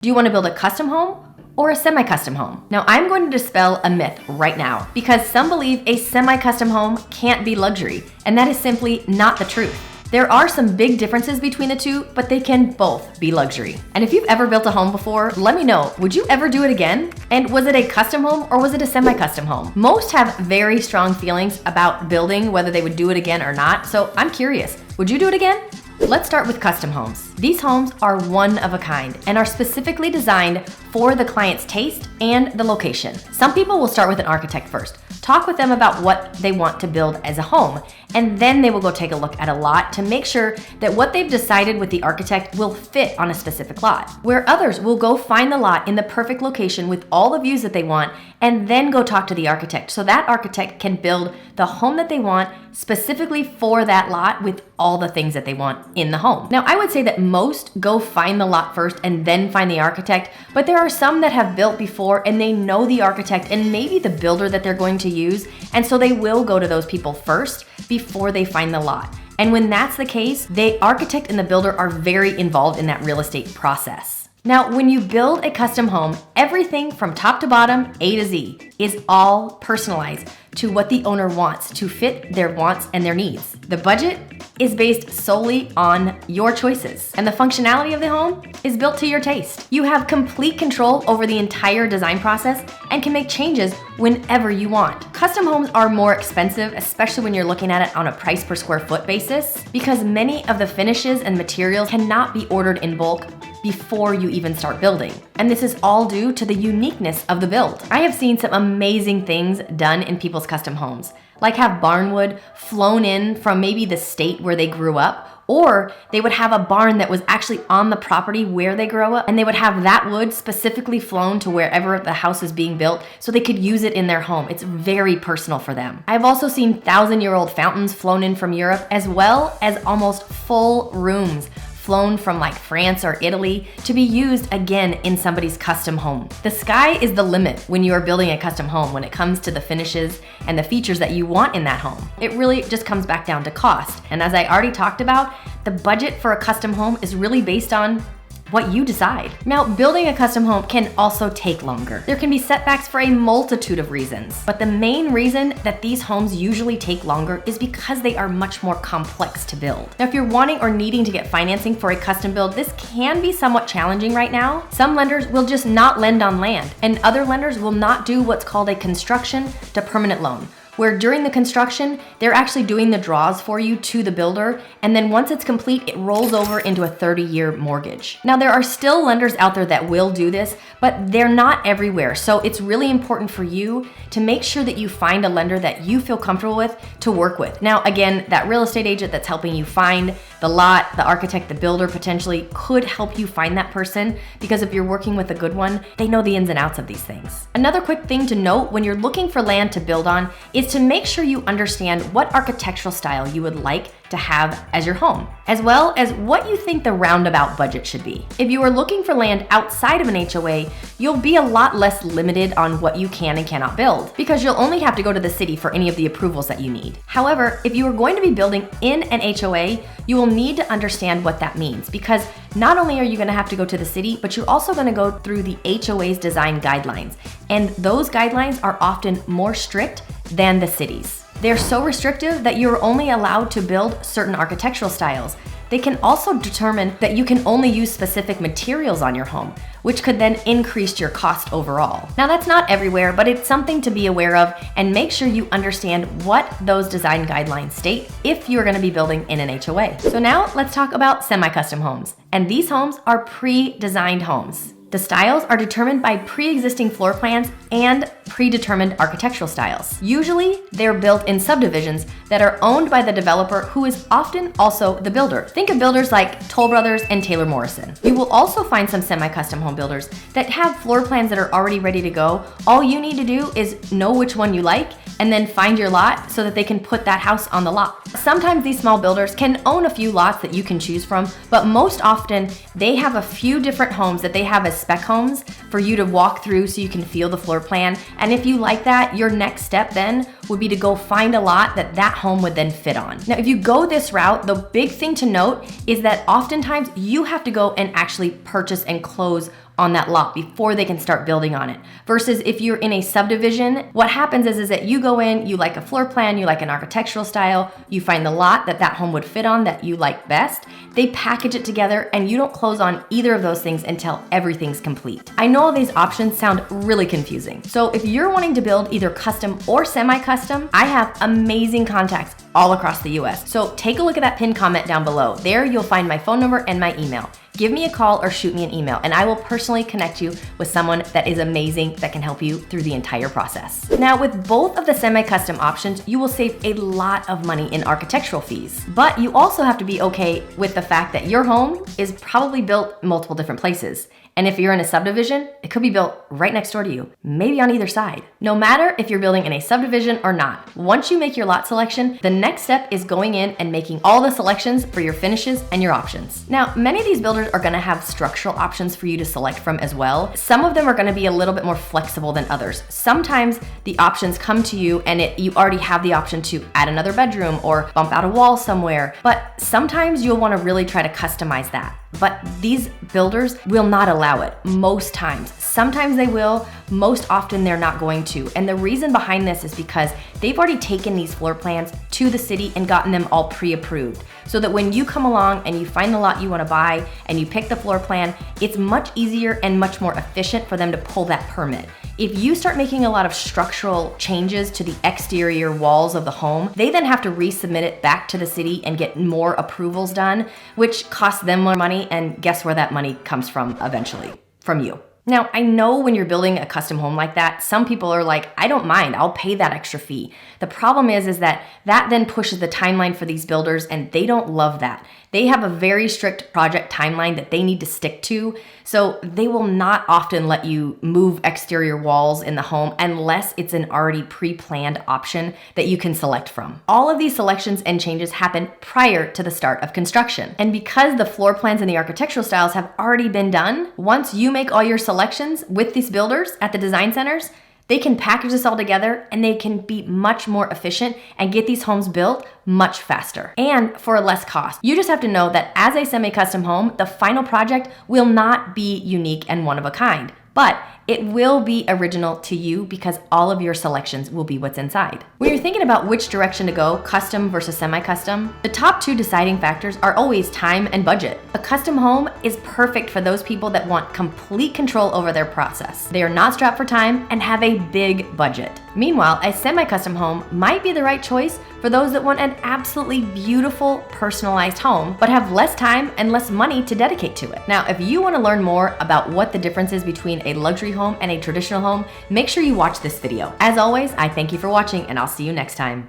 Do you want to build a custom home or a semi-custom home? Now, I'm going to dispel a myth right now because some believe a semi-custom home can't be luxury, and that is simply not the truth. There are some big differences between the two, but they can both be luxury. And if you've ever built a home before, let me know, would you ever do it again? And was it a custom home or was it a semi-custom home? Most have very strong feelings about building, whether they would do it again or not. So I'm curious, would you do it again? Let's start with custom homes. These homes are one of a kind and are specifically designed for the client's taste and the location. Some people will start with an architect first, talk with them about what they want to build as a home, and then they will go take a look at a lot to make sure that what they've decided with the architect will fit on a specific lot. Where others will go find the lot in the perfect location with all the views that they want and then go talk to the architect so that architect can build the home that they want specifically for that lot with all the things that they want in the home. Now, I would say that most go find the lot first and then find the architect, but there are some that have built before and they know the architect and maybe the builder that they're going to use, and so they will go to those people first before they find the lot. And when that's the case, the architect and the builder are very involved in that real estate process. Now, when you build a custom home, everything from top to bottom, A to Z, is all personalized to what the owner wants to fit their wants and their needs. The budget is based solely on your choices, and the functionality of the home is built to your taste. You have complete control over the entire design process and can make changes whenever you want. Custom homes are more expensive, especially when you're looking at it on a price per square foot basis, because many of the finishes and materials cannot be ordered in bulk before you even start building. And this is all due to the uniqueness of the build. I have seen some amazing things done in people's custom homes, like have barnwood flown in from maybe the state where they grew up, or they would have a barn that was actually on the property where they grew up, and they would have that wood specifically flown to wherever the house is being built so they could use it in their home. It's very personal for them. I've also seen 1,000-year-old fountains flown in from Europe, as well as almost full rooms flown from like France or Italy to be used again in somebody's custom home. The sky is the limit when you are building a custom home when it comes to the finishes and the features that you want in that home. It really just comes back down to cost. And as I already talked about, the budget for a custom home is really based on what you decide. Now, building a custom home can also take longer. There can be setbacks for a multitude of reasons, but the main reason that these homes usually take longer is because they are much more complex to build. Now, if you're wanting or needing to get financing for a custom build, this can be somewhat challenging right now. Some lenders will just not lend on land, and other lenders will not do what's called a construction to permanent loan, where during the construction, they're actually doing the draws for you to the builder, and then once it's complete, it rolls over into a 30-year mortgage. Now, there are still lenders out there that will do this, but they're not everywhere, so it's really important for you to make sure that you find a lender that you feel comfortable with to work with. Now, again, that real estate agent that's helping you find the lot, the architect, the builder potentially could help you find that person, because if you're working with a good one, they know the ins and outs of these things. Another quick thing to note when you're looking for land to build on is to make sure you understand what architectural style you would like to have as your home, as well as what you think the roundabout budget should be. If you are looking for land outside of an HOA, you'll be a lot less limited on what you can and cannot build, because you'll only have to go to the city for any of the approvals that you need. However, if you are going to be building in an HOA, you will need to understand what that means, because not only are you going to have to go to the city, but you're also going to go through the HOA's design guidelines, and those guidelines are often more strict than the city's. They're so restrictive that you're only allowed to build certain architectural styles. They can also determine that you can only use specific materials on your home, which could then increase your cost overall. Now, that's not everywhere, but it's something to be aware of, and make sure you understand what those design guidelines state if you're going to be building in an HOA. So now let's talk about semi-custom homes. And these homes are pre-designed homes. The styles are determined by pre-existing floor plans and predetermined architectural styles. Usually, they're built in subdivisions that are owned by the developer, who is often also the builder. Think of builders like Toll Brothers and Taylor Morrison. You will also find some semi-custom home builders that have floor plans that are already ready to go. All you need to do is know which one you like and then find your lot so that they can put that house on the lot. Sometimes these small builders can own a few lots that you can choose from, but most often they have a few different homes that they have as spec homes for you to walk through so you can feel the floor plan. And if you like that, your next step then would be to go find a lot that that home would then fit on. Now, if you go this route, the big thing to note is that oftentimes you have to go and actually purchase and close on that lot before they can start building on it. Versus if you're in a subdivision, what happens is that you go in, you like a floor plan, you like an architectural style, you find the lot that home would fit on that you like best, they package it together, and you don't close on either of those things until everything's complete. I know all these options sound really confusing. So if you're wanting to build either custom or semi-custom, I have amazing contacts all across the US. So take a look at that pinned comment down below. There you'll find my phone number and my email. Give me a call or shoot me an email, and I will personally connect you with someone that is amazing that can help you through the entire process. Now, with both of the semi-custom options, you will save a lot of money in architectural fees. But you also have to be okay with the fact that your home is probably built multiple different places. And if you're in a subdivision, it could be built right next door to you, maybe on either side. No matter if you're building in a subdivision or not, once you make your lot selection, the next step is going in and making all the selections for your finishes and your options. Now, many of these builders are gonna have structural options for you to select from as well. Some of them are gonna be a little bit more flexible than others. Sometimes the options come to you and you already have the option to add another bedroom or bump out a wall somewhere, but sometimes you'll wanna really try to customize that. But these builders will not allow it most times. Sometimes they will, most often they're not going to. And the reason behind this is because they've already taken these floor plans to the city and gotten them all pre-approved. So that when you come along and you find the lot you want to buy and you pick the floor plan, it's much easier and much more efficient for them to pull that permit. If you start making a lot of structural changes to the exterior walls of the home, they then have to resubmit it back to the city and get more approvals done, which costs them more money, and guess where that money comes from eventually? From you. Now, I know when you're building a custom home like that, some people are like, I don't mind, I'll pay that extra fee. The problem is that then pushes the timeline for these builders, and they don't love that. They have a very strict project timeline that they need to stick to, so they will not often let you move exterior walls in the home unless it's an already pre-planned option that you can select from. All of these selections and changes happen prior to the start of construction. And because the floor plans and the architectural styles have already been done, once you make all your selections with these builders at the design centers, they can package this all together and they can be much more efficient and get these homes built much faster and for less cost. You just have to know that as a semi-custom home, the final project will not be unique and one of a kind, but it will be original to you because all of your selections will be what's inside. When you're thinking about which direction to go, custom versus semi-custom, the top two deciding factors are always time and budget. A custom home is perfect for those people that want complete control over their process. They are not strapped for time and have a big budget. Meanwhile, a semi-custom home might be the right choice for those that want an absolutely beautiful, personalized home, but have less time and less money to dedicate to it. Now, if you want to learn more about what the difference is between a luxury home and a traditional home, make sure you watch this video. As always, I thank you for watching, and I'll see you next time.